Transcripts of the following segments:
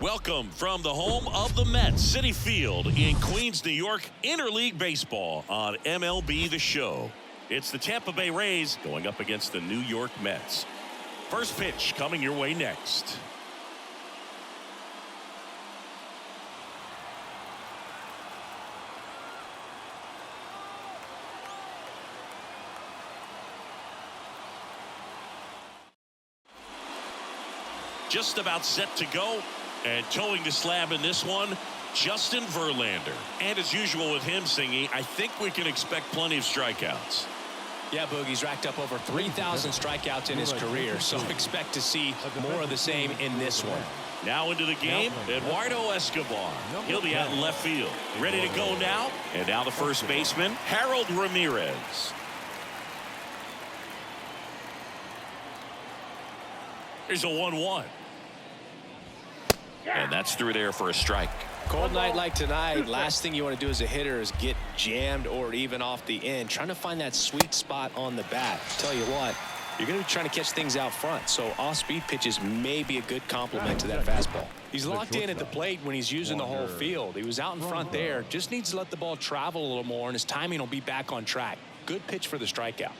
Welcome from the home of the Mets, Citi Field in Queens, New York, interleague baseball on MLB The Show. It's the Tampa Bay Rays going up against the New York Mets. First pitch coming your way next. Just about set to go. And towing the slab in this one, Justin Verlander. And as usual with him, Singy, I think we can expect plenty of strikeouts. Yeah, Boogie's racked up over 3,000 strikeouts in his career, so expect to see more of the same in this one. Now into the game, Eduardo Escobar. He'll be out in left field. Ready to go now. And now the first baseman, Harold Ramirez. Here's a 1-1. And that's through there for a strike. Cold night like tonight, last thing you want to do as a hitter is get jammed or even off the end. Trying to find that sweet spot on the bat. Tell you what, you're going to be trying to catch things out front, so off-speed pitches may be a good complement to that fastball. He's locked in at the plate when he's using the whole field. He was out in front there. Just needs to let the ball travel a little more, and his timing will be back on track. Good pitch for the strikeout.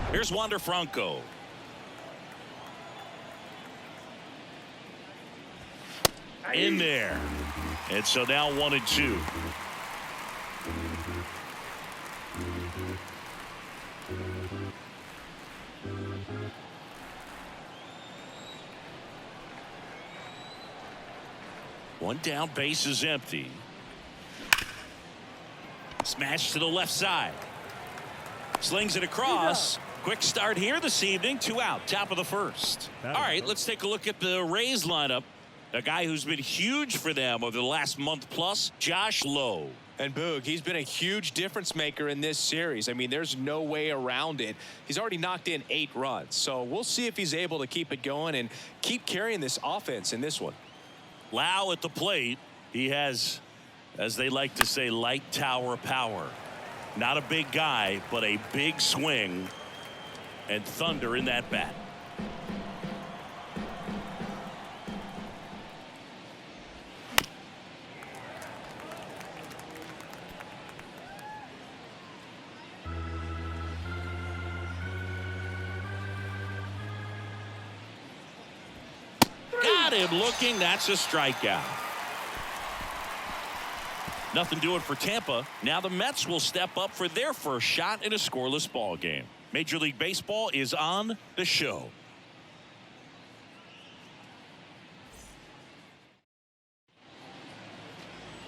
Here's Wander Franco. In there. And so now 1-2. One down, base is empty. Smash to the left side. Slings it across. Quick start here this evening. 2 out, top of the first. All right, let's take a look at the Rays lineup. A guy who's been huge for them over the last month plus, Josh Lowe. And Boog, he's been a huge difference maker in this series. I mean, there's no way around it. He's already knocked in 8 runs. So we'll see if he's able to keep it going and keep carrying this offense in this one. Lowe at the plate. He has, as they like to say, light tower power. Not a big guy, but a big swing and thunder in that bat. Got him looking. That's a strikeout. Nothing doing for Tampa. Now the Mets will step up for their first shot in a scoreless ball game. Major League Baseball is on the show.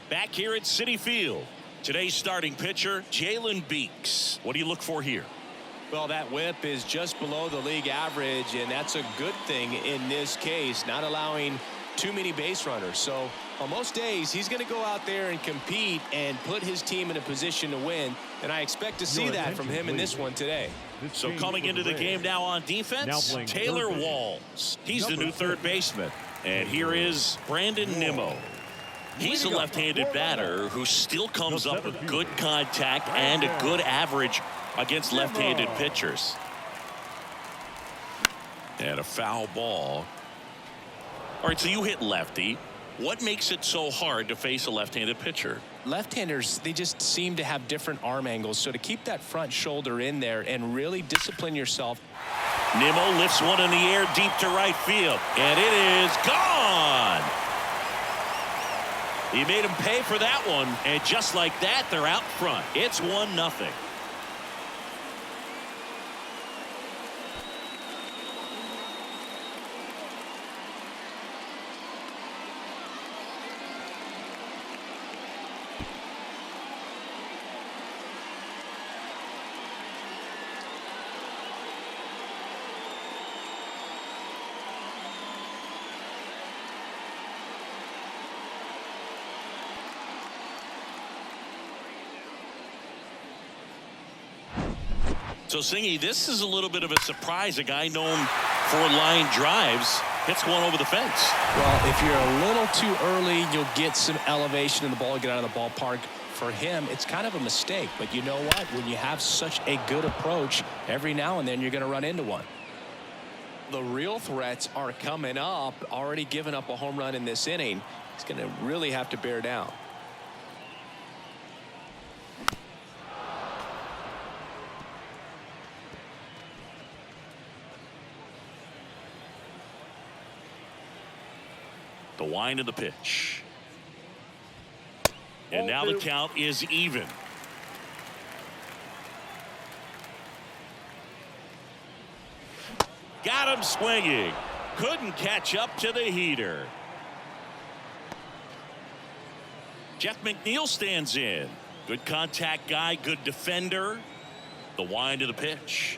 Back here at Citi Field. Today's starting pitcher, Jalen Beeks. What do you look for here? Well, that whip is just below the league average, and that's a good thing in this case, not allowing too many base runners. So on most days, he's going to go out there and compete and put his team in a position to win, and I expect to see that from him in this one today. So coming into the game now on defense, Taylor Walls. He's the new third baseman. And here is Brandon Nimmo. He's a left-handed batter who still comes up with good contact and a good average against left-handed pitchers. And a foul ball. All right, so you hit lefty. What makes it so hard to face a left-handed pitcher? Left-handers, they just seem to have different arm angles. So to keep that front shoulder in there and really discipline yourself. Nimmo lifts one in the air deep to right field. And it is gone. He made him pay for that one. And just like that, they're out front. It's 1-0. So, Singy, this is a little bit of a surprise. A guy known for line drives hits one over the fence. Well, if you're a little too early, you'll get some elevation and the ball get out of the ballpark. For him, it's kind of a mistake. But you know what? When you have such a good approach, every now and then you're going to run into one. the real threats are coming up. Already given up a home run in this inning. He's going to really have to bear down. The wind of the pitch. And now the count is even. Got him swinging. Couldn't catch up to the heater. Jeff McNeil stands in. Good contact guy, good defender. The wind of the pitch.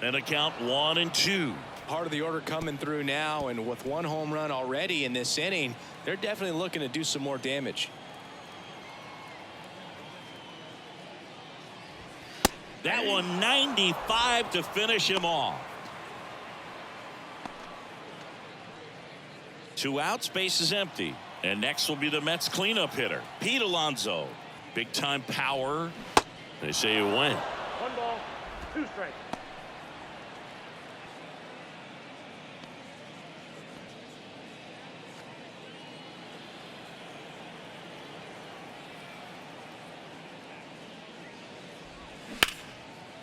And a count 1-2. Part of the order coming through now, and with one home run already in this inning, they're definitely looking to do some more damage. That one 95 to finish him off. 2 outs, base is empty. And next will be the Mets cleanup hitter, Pete Alonso. Big time power. They say you win. 1 ball, 2 strikes.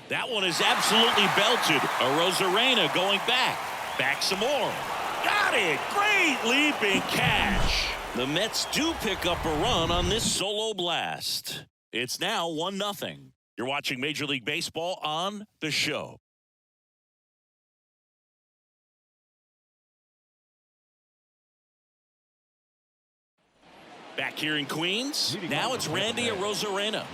That one is absolutely belted. Arozarena going back. Back some more. Got it. Great leaping catch. The Mets do pick up a run on this solo blast. It's now 1-0. You're watching Major League Baseball on The Show. Back here in Queens, now it's Randy Arozarena.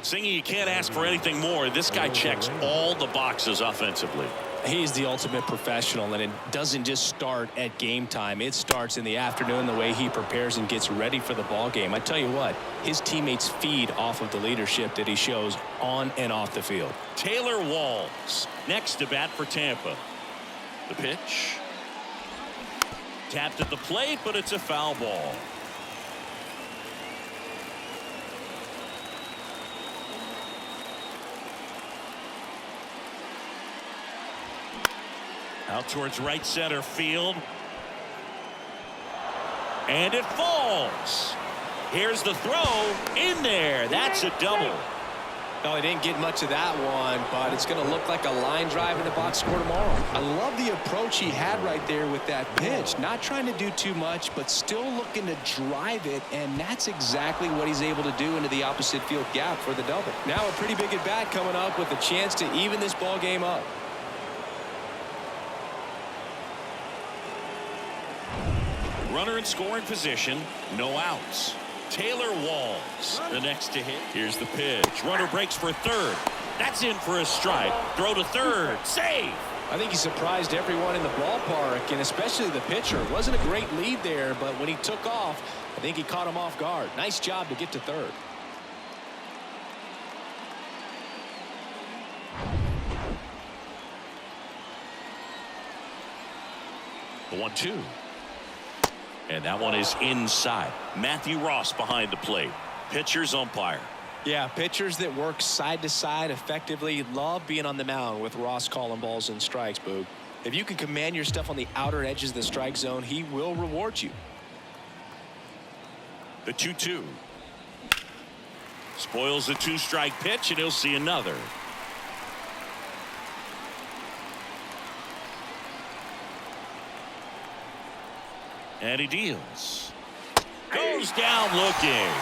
Singing, you can't ask for anything more. This guy checks all the boxes offensively. He's the ultimate professional, and it doesn't just start at game time. It starts in the afternoon, the way he prepares and gets ready for the ball game. I tell you what, his teammates feed off of the leadership that he shows on and off the field. Taylor Walls next to bat for Tampa. The pitch. Tapped at the plate, but it's a foul ball. Out towards right center field. And it falls. Here's the throw in there. That's a double. No, he didn't get much of that one, but it's going to look like a line drive in the box score tomorrow. I love the approach he had right there with that pitch. Not trying to do too much, but still looking to drive it, and that's exactly what he's able to do into the opposite field gap for the double. Now a pretty big at bat coming up with a chance to even this ball game up. Runner in scoring position, no outs. Taylor Walls the next to hit. Here's the pitch. Runner breaks for third. That's in for a strike. Throw to third. Save. I think he surprised everyone in the ballpark, and especially the pitcher. It wasn't a great lead there, but when he took off, I think he caught him off guard. Nice job to get to third. The 1-2. And that one is inside. Matthew Ross behind the plate. Pitcher's umpire. Yeah, pitchers that work side to side effectively love being on the mound with Ross calling balls and strikes, Boog. If you can command your stuff on the outer edges of the strike zone, he will reward you. The 2-2. Spoils the 2-strike pitch, and he'll see another. And he deals. Goes down looking.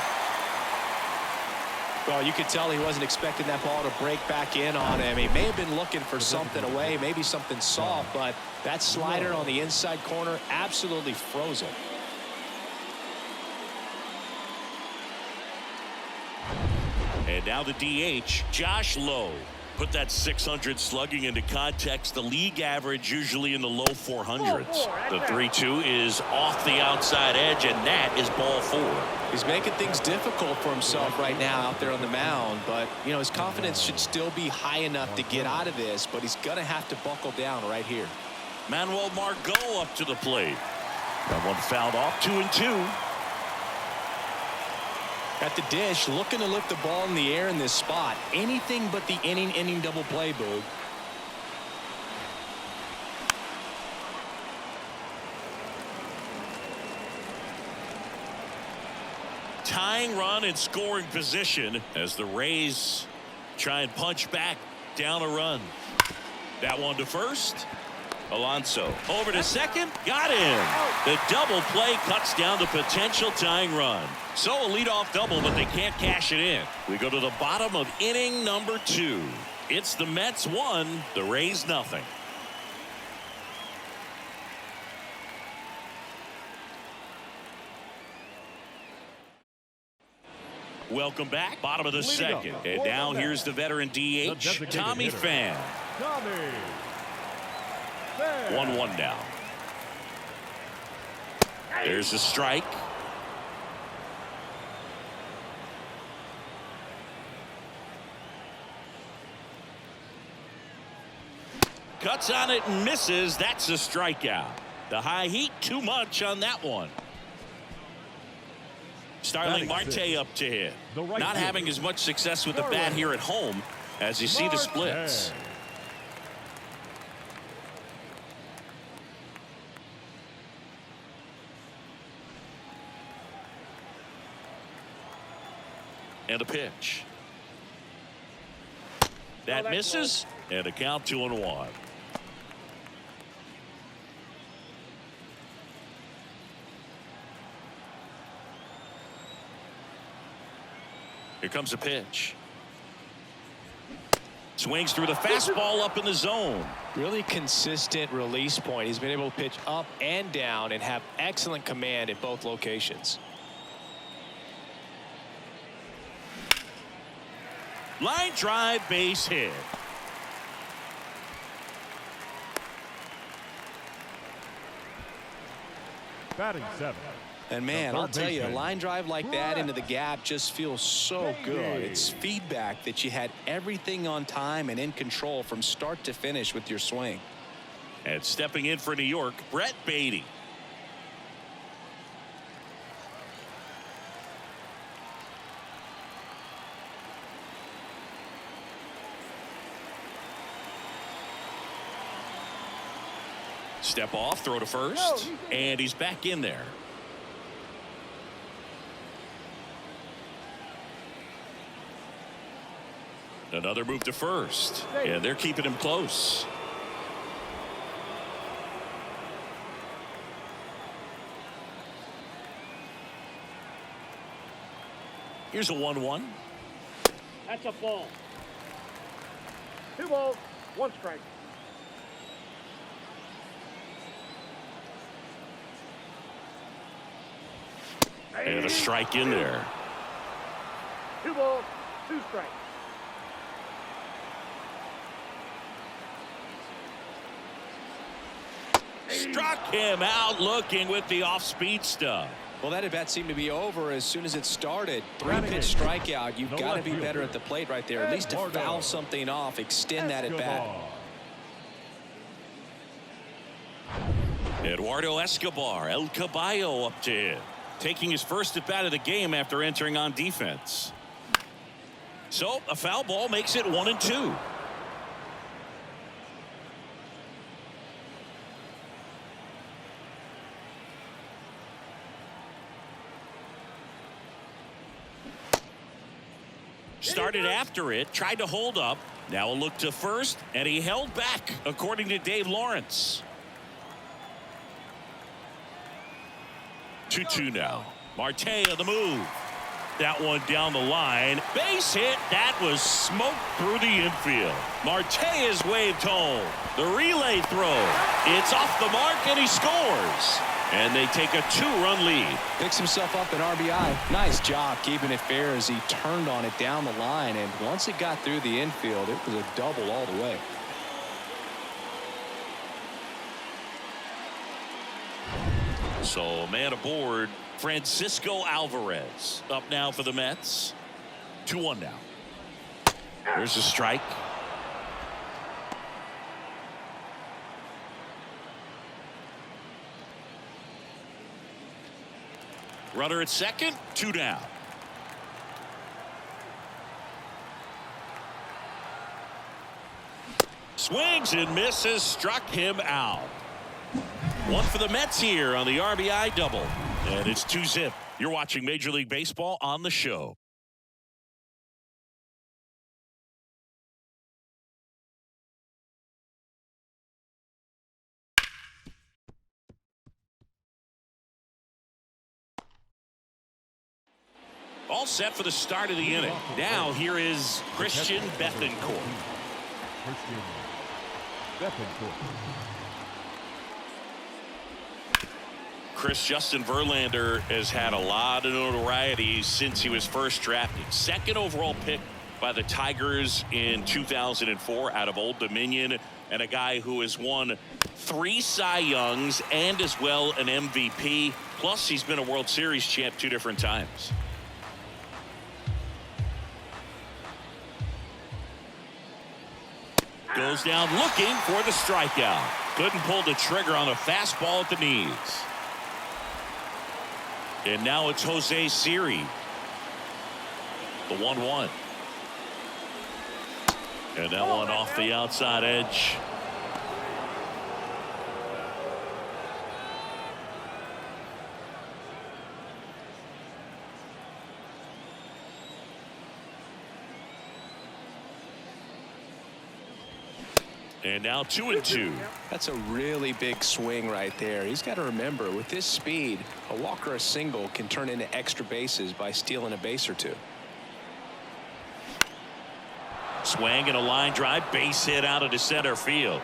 Well, you could tell he wasn't expecting that ball to break back in on him. He may have been looking for something away, maybe something soft, but that slider on the inside corner absolutely froze him. And now the DH, Josh Lowe. Put that 600 slugging into context. The league average usually in the low 400s. The 3-2 is off the outside edge, and that is ball 4. He's making things difficult for himself right now out there on the mound, but you know his confidence should still be high enough to get out of this, but he's gonna have to buckle down right here. Manuel Margot up to the plate. That one fouled off. 2-2. At the dish, looking to lift the ball in the air in this spot. Anything but the inning double play, Boog. tying run in scoring position as the Rays try and punch back down a run. That one to first. Alonso over to second. Got him. The double play cuts down the potential tying run. So a leadoff double, but they can't cash it in. We go to the bottom of inning number 2. It's the Mets 1, the Rays nothing. Welcome back. Bottom of the second. And now here's the veteran DH, Tommy Pham. 1-1 now. There's a strike. Cuts on it and misses. That's a strikeout. The high heat, too much on that one. Starling Marte up to hit. Not having as much success with the bat here at home as you see the splits. And a pitch. That misses, and a count 2-1. Here comes a pitch. Swings through the fastball up in the zone. Really consistent release point. He's been able to pitch up and down and have excellent command at both locations. Line drive, base hit. Batting 7. And man, I'll tell you, a line drive like that into the gap just feels so good. It's feedback that you had everything on time and in control from start to finish with your swing. And stepping in for New York, Brett Beatty. Step off, throw to first, and he's back in there. Another move to first, and they're keeping him close. Here's a 1-1. That's a ball. 2 balls, 1 strike. And a strike in there. 2 balls, 2 strikes. Struck him out looking with the off-speed stuff. Well, that at bat seemed to be over as soon as it started. 3-pitch strikeout. You've got to be better at the plate right there. At least to foul something off, extend that at bat. Eduardo Escobar, El Caballo up to hit. Taking his first at bat of the game after entering on defense. So a foul ball makes it 1-2. Started after it, tried to hold up. Now a look to first, and he held back, according to Dave Lawrence. 2-2 now. Marte on the move. That one down the line. Base hit. That was smoked through the infield. Marte is waved home. The relay throw. It's off the mark, and he scores. And they take a 2-run lead. Picks himself up an RBI. Nice job keeping it fair as he turned on it down the line. And once it got through the infield, it was a double all the way. So man aboard, Francisco Alvarez up now for the Mets. 2-1 now. There's a strike. Runner at second, 2 down. Swings and misses, struck him out. 1 for the Mets here on the RBI double. And it's 2-zip. You're watching Major League Baseball on the show. All set for the start of the inning. Now here is Christian Bethancourt. Christian Bethancourt. Justin Verlander has had a lot of notoriety since he was first drafted. Second overall pick by the Tigers in 2004 out of Old Dominion, and a guy who has won 3 Cy Youngs and as well an MVP. Plus he's been a World Series champ 2 different times. Goes down looking for the strikeout. Couldn't pull the trigger on a fastball at the knees. And now it's Jose Siri. The 1-1. And that one off the outside edge. And now 2-2. That's a really big swing right there. He's got to remember, with this speed, a walk or a single can turn into extra bases by stealing a base or 2. Swing and a line drive, base hit out into center field.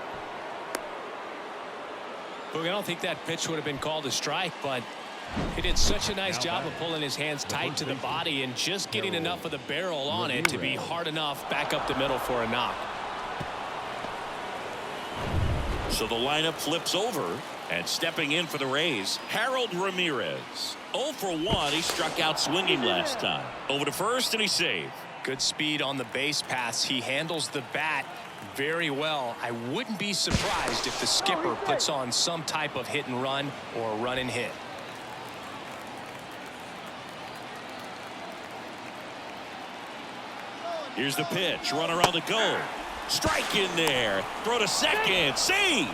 Look, I don't think that pitch would have been called a strike, but he did such a nice job of pulling his hands tight to the body and just getting enough of the barrel on it to be hard enough back up the middle for a knock. So the lineup flips over, and stepping in for the Rays, Harold Ramirez. 0 for 1. He struck out swinging last time. Over to first, and he saved. Good speed on the base paths. He handles the bat very well. I wouldn't be surprised if the skipper puts on some type of hit and run or run and hit. Here's the pitch. Runner on the goal. Strike in there. Throw to second. Save.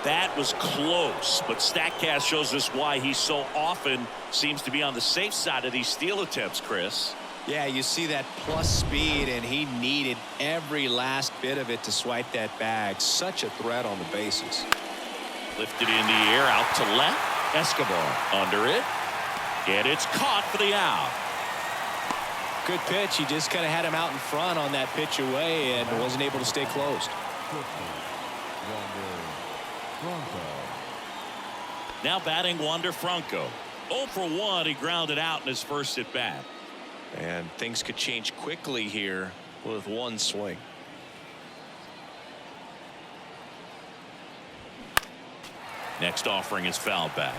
That was close, but StatCast shows us why he so often seems to be on the safe side of these steal attempts, Chris. Yeah, you see that plus speed, and he needed every last bit of it to swipe that bag. Such a threat on the bases. Lifted in the air, out to left. Escobar under it. And it's caught for the out. Good pitch. He just kind of had him out in front on that pitch away and wasn't able to stay closed. Now batting Wander Franco. 0 for 1. He grounded out in his first at bat. And things could change quickly here with one swing. Next offering is foul back.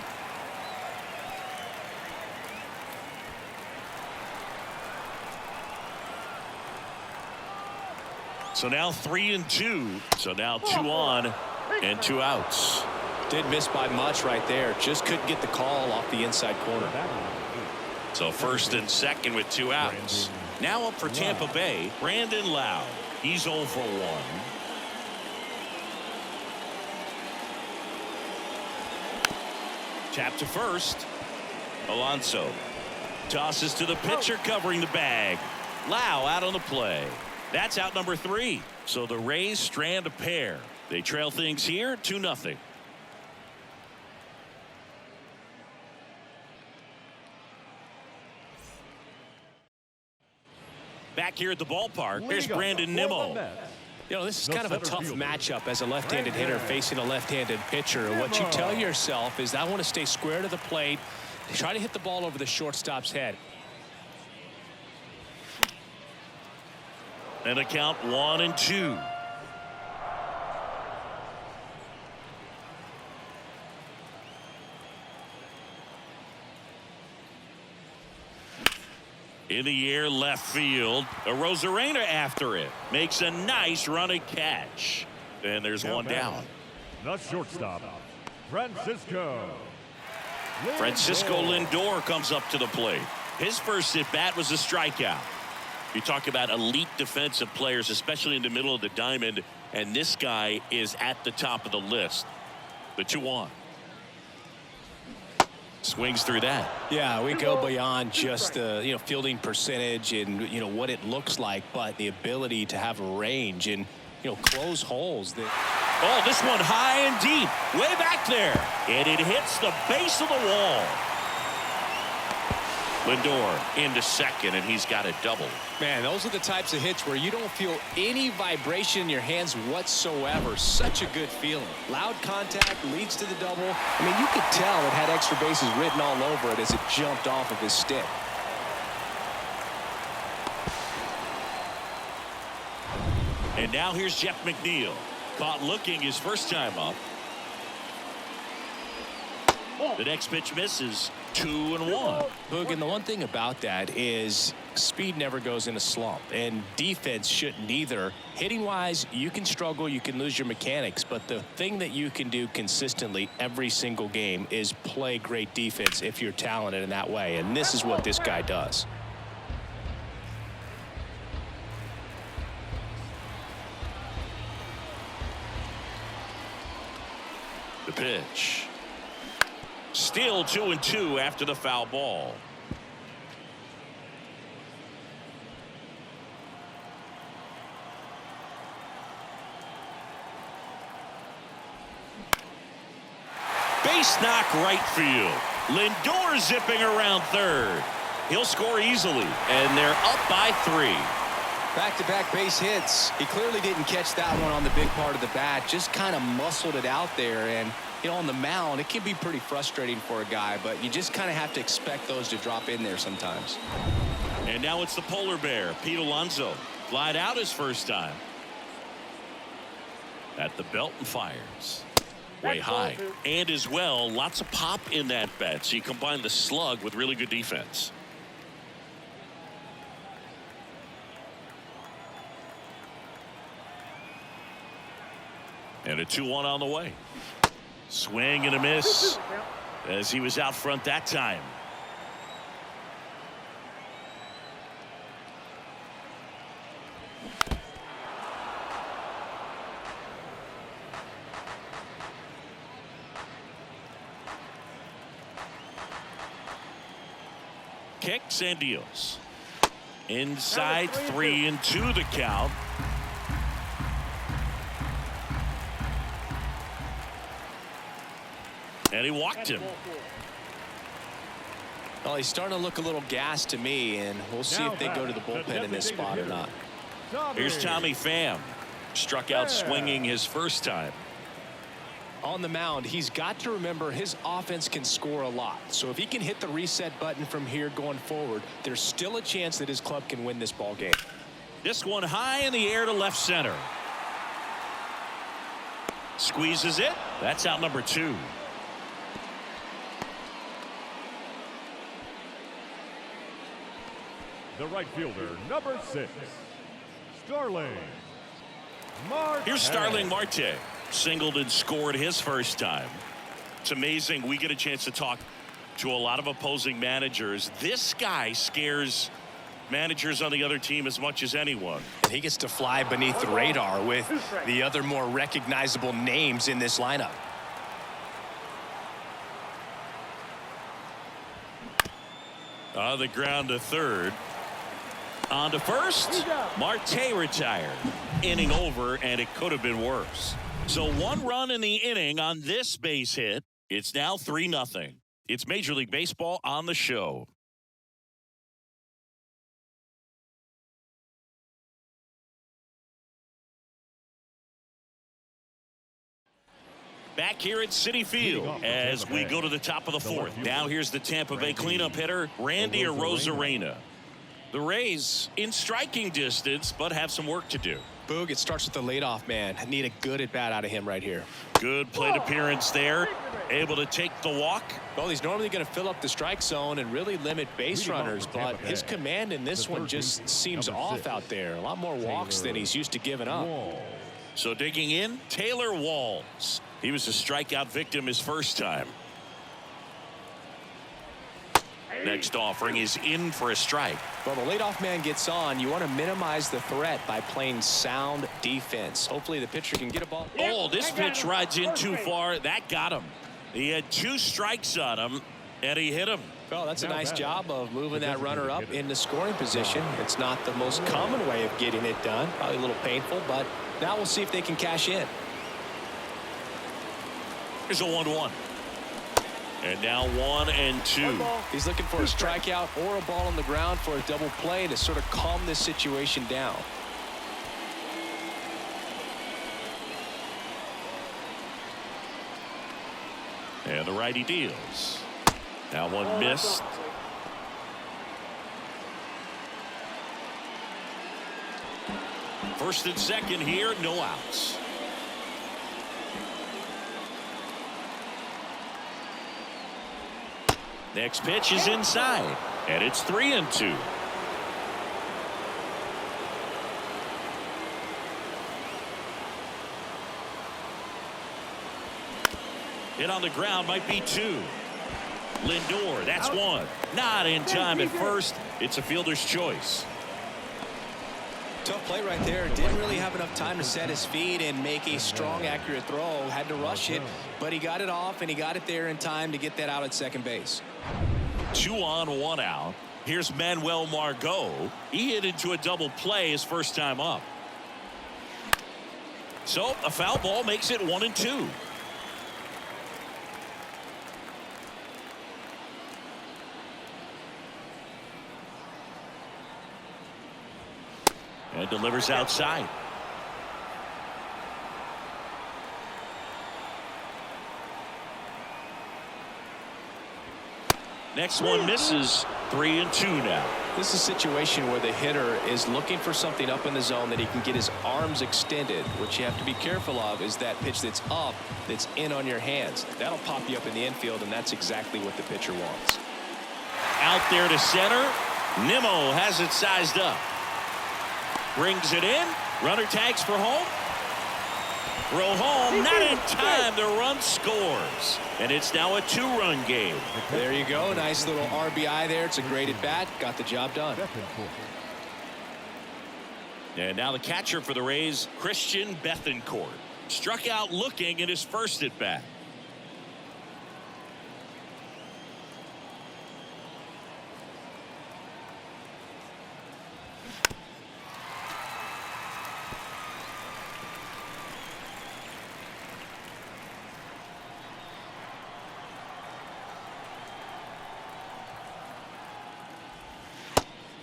So now 3-2. So now 2 on and 2 outs. Did miss by much right there. Just couldn't get the call off the inside corner. So first and second with 2 outs. Now up for Tampa Bay, Brandon Lowe. He's 0 for 1. Tap to first. Alonso tosses to the pitcher covering the bag. Lowe out on the play. That's out number 3. So the Rays strand a pair. They trail things here 2-0. Back here at the ballpark, there's Brandon Nimmo. You know, this is kind of a tough matchup as a left-handed hitter facing a left-handed pitcher. What you tell yourself is, I want to stay square to the plate, try to hit the ball over the shortstop's head. And a count 1-2. In the air, left field. Arozarena after it. Makes a nice running catch. And there's one down. The shortstop, Francisco Lindor comes up to the plate. His first at bat was a strikeout. You talk about elite defensive players, especially in the middle of the diamond, and this guy is at the top of the list. The 2-1. Swings through that. Yeah, we go beyond just the fielding percentage and what it looks like, but the ability to have range and close holes. Oh, this one high and deep, way back there, and it hits the base of the wall. Lindor into second, and he's got a double. Man, those are the types of hits where you don't feel any vibration in your hands whatsoever. Such a good feeling. Loud contact leads to the double. I mean, you could tell it had extra bases written all over it as it jumped off of his stick. And now here's Jeff McNeil. Caught looking his first time up. The next pitch misses. 2-1. Boog, and the one thing about that is speed never goes in a slump, and defense shouldn't either. Hitting wise, you can struggle, you can lose your mechanics, but the thing that you can do consistently every single game is play great defense if you're talented in that way, and this is what this guy does. The pitch. Still 2-2 after the foul ball. Base knock right field. Lindor zipping around third. He'll score easily, and they're up by 3. Back-to-back base hits. He clearly didn't catch that one on the big part of the bat. Just kind of muscled it out there, and on the mound, it can be pretty frustrating for a guy, but you just kind of have to expect those to drop in there sometimes. And now it's the polar bear, Pete Alonso. Flied out his first time. At the belt and fires. Way high. And as well, lots of pop in that bat. So you combine the slug with really good defense. And a 2-1 on the way. Swing and a miss as he was out front that time. Kicks and deals. Inside 3-2 the count. And he walked him. Well, he's starting to look a little gassed to me, and we'll see if they go to the bullpen in this spot or not. Here's Tommy Pham. Struck out swinging his first time. On the mound, he's got to remember his offense can score a lot. So if he can hit the reset button from here going forward, there's still a chance that his club can win this ball game. This one high in the air to left center. Squeezes it. That's out number 2. The right fielder, number 6, Starling Marte. Here's Starling Marte. Singled and scored his first time. It's amazing. We get a chance to talk to a lot of opposing managers. This guy scares managers on the other team as much as anyone. He gets to fly beneath the radar with the other more recognizable names in this lineup. On the ground to third. On to first. Marte retired. Inning over, and it could have been worse. So 1 run in the inning on this base hit. It's now 3-0. It's Major League Baseball on the show. Back here at Citi Field as we go to the top of the 4th. Now here's the Tampa Bay cleanup hitter, Randy Arozarena. The Rays in striking distance, but have some work to do. Boog, it starts with the leadoff man. I need a good at bat out of him right here. Good plate appearance there. Able to take the walk. Well, he's normally going to fill up the strike zone and really limit base runners, but his command in this one just seems off out there. A lot more walks than he's used to giving up. So digging in, Taylor Walls. He was a strikeout victim his first time. Next offering is in for a strike. Well, the leadoff man gets on. You want to minimize the threat by playing sound defense. Hopefully the pitcher can get a ball. Oh, this pitch rides in too far. That got him. He had 2 strikes on him. And he hit him. Well, that's a nice job of moving that runner up into scoring position. It's not the most common way of getting it done. Probably a little painful, but now we'll see if they can cash in. Here's a 1-1. And now 1-2. He's looking for a strikeout or a ball on the ground for a double play to sort of calm this situation down. And the righty deals. Now one missed. First and second here, no outs. Next pitch is inside, and it's 3-2. Hit on the ground, might be 2. Lindor, that's 1. Not in time at first. It's a fielder's choice. Tough play right there. Didn't really have enough time to set his feet and make a strong, accurate throw. Had to rush it, but he got it off, and he got it there in time to get that out at second base. 2 on, 1 out. Here's Manuel Margot. He hit into a double play his first time up. So a foul ball makes it 1-2. And delivers outside. Next one misses. 3-2 now. This is a situation where the hitter is looking for something up in the zone that he can get his arms extended. What you have to be careful of is that pitch that's up, that's in on your hands. That'll pop you up in the infield, and that's exactly what the pitcher wants. Out there to center. Nimmo has it sized up. Brings it in. Runner tags for home. Throw home. Not in time. The run scores. And it's now a 2-run game. There you go. Nice little RBI there. It's a great at bat. Got the job done. And now the catcher for the Rays, Christian Bethancourt. Struck out looking in his first at bat.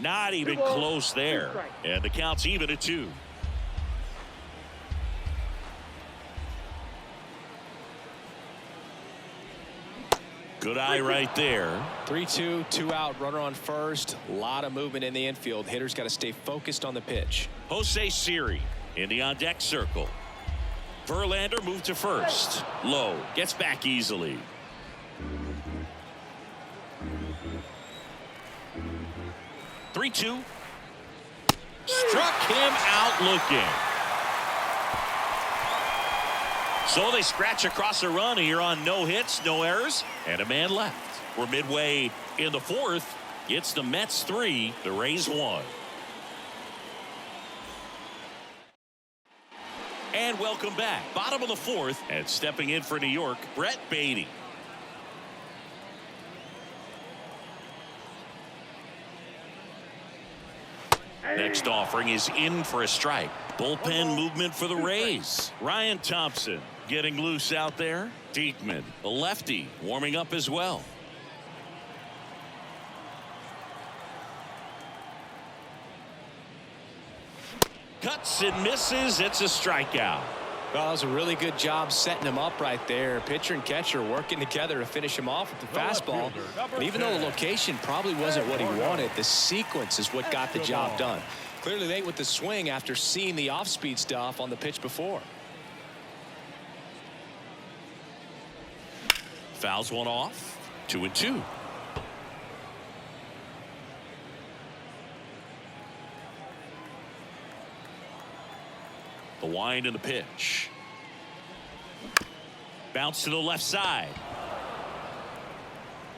Not even close there. And the count's even at 2. Good eye right there. 3-2, 2 out, runner on first. A lot of movement in the infield. Hitter's got to stay focused on the pitch. Jose Siri in the on-deck circle. Verlander moved to first. Low. Gets back easily. Three-two. Struck him out looking. So they scratch across the run here on no hits, no errors, and a man left. We're midway in the 4th. It's the Mets 3, the Rays 1. And welcome back. Bottom of the 4th, and stepping in for New York, Brett Baty. Next offering is in for a strike. Bullpen movement for the Rays. Ryan Thompson getting loose out there. Diekman, the lefty, warming up as well. Cuts and misses. It's a strikeout. Well, that was a really good job setting him up right there. Pitcher and catcher working together to finish him off with the fastball. And even though the location probably wasn't what he wanted, the sequence is what got the job done. Clearly late with the swing after seeing the off-speed stuff on the pitch before. Fouls one off. 2-2. The wind and the pitch. Bounce to the left side.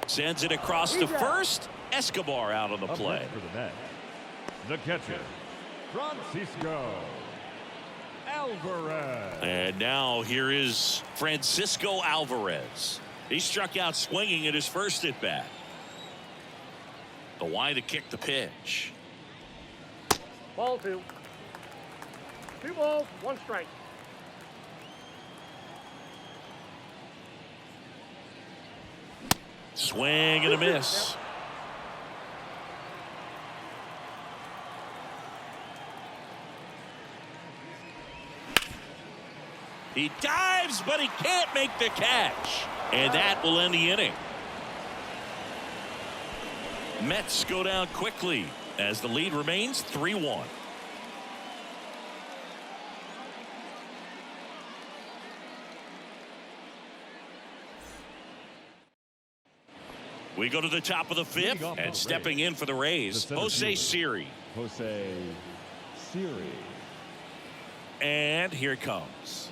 Sends it across to first. Escobar out on the play. The catcher, Francisco Alvarez. And now here is Francisco Alvarez. He struck out swinging at his first at bat. The Y to kick the pitch. Ball 2. 2 balls, 1 strike. Swing and a miss. He dives, but he can't make the catch. And that will end the inning. Mets go down quickly as the lead remains 3-1. We go to the top of the 5th, and stepping in for the Rays, Jose Siri. Jose Siri. And here it comes.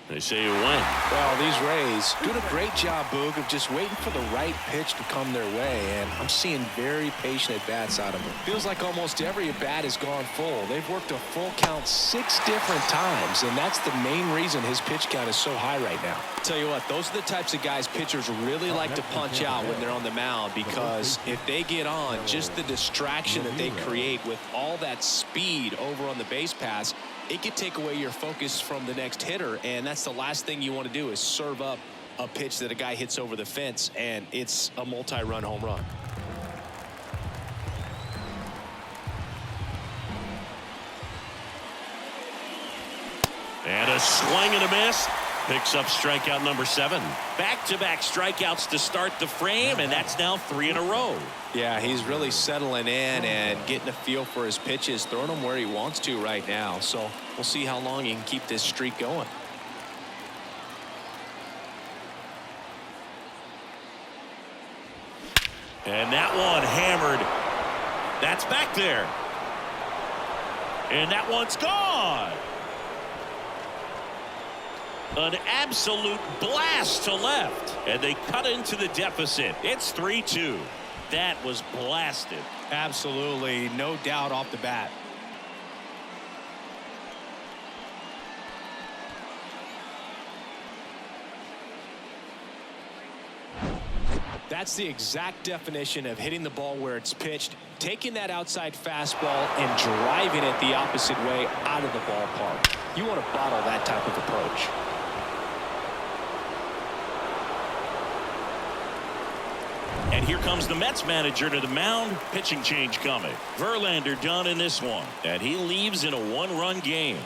They say you win. Well, these Rays doing a great job, Boog, of just waiting for the right pitch to come their way, and I'm seeing very patient at-bats out of them. Feels like almost every at-bat has gone full. They've worked a full count 6 different times, and that's the main reason his pitch count is so high right now. Tell you what, those are the types of guys pitchers really like to punch out when they're on the mound, because if they get on, just the distraction that they create with all that speed over on the base pass, it could take away your focus from the next hitter, and that's the last thing you want to do is serve up a pitch that a guy hits over the fence, and it's a multi-run home run. And a swing and a miss. Picks up strikeout number 7. Back-to-back strikeouts to start the frame, and that's now 3 in a row. Yeah, he's really settling in and getting a feel for his pitches, throwing them where he wants to right now. So we'll see how long he can keep this streak going. And that one hammered. That's back there. And that one's gone. An absolute blast to left. And they cut into the deficit. It's 3-2. That was blasted. Absolutely, no doubt off the bat. That's the exact definition of hitting the ball where it's pitched, taking that outside fastball and driving it the opposite way out of the ballpark. You want to bottle that type of approach. And here comes the Mets manager to the mound. Pitching change coming. Verlander done in this one. And he leaves in a 1-run game.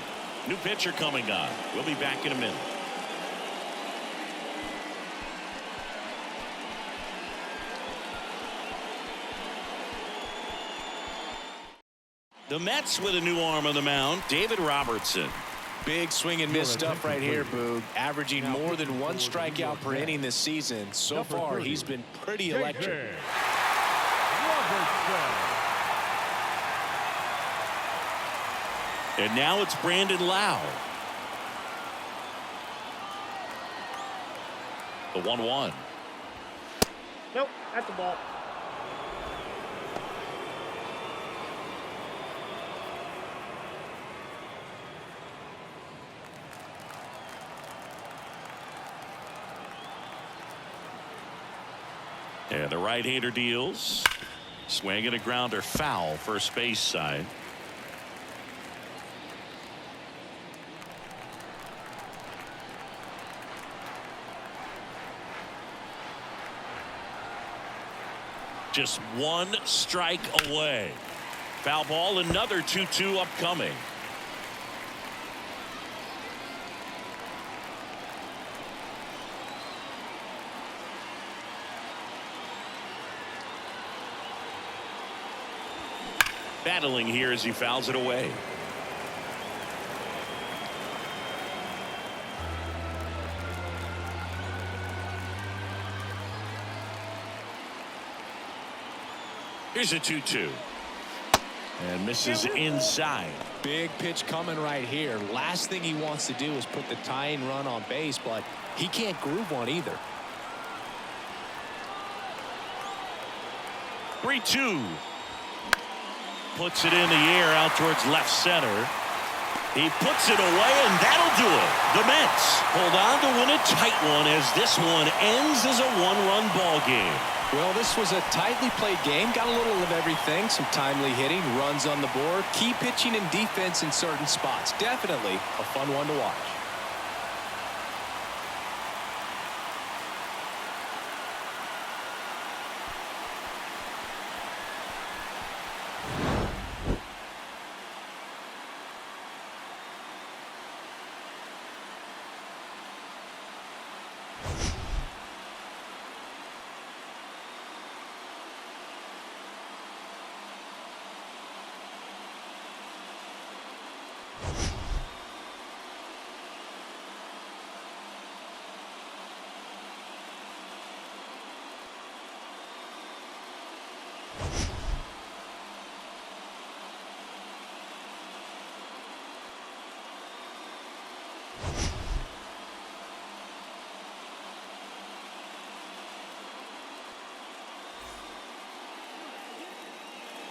New pitcher coming on. We'll be back in a minute. The Mets with a new arm on the mound. David Robertson. Big swing and miss stuff right here, Boog. Averaging more than 1 strikeout per inning this season. So far, he's been pretty electric. And now it's Brandon Lau. The 1-1. Nope, that's a ball. And the right-hander deals. Swing and a grounder foul first base side. Just 1 strike away. Foul ball, another 2-2 upcoming. Battling here as he fouls it away. Here's a 2-2. And misses inside. Big pitch coming right here. Last thing he wants to do is put the tying run on base, but he can't groove one either. 3-2. Puts it in the air out towards left center. He puts it away, and that'll do it. The Mets hold on to win a tight one as this one ends as a one-run ball game. Well, this was a tightly played game. Got a little of everything. Some timely hitting, runs on the board, key pitching and defense in certain spots. Definitely a fun one to watch.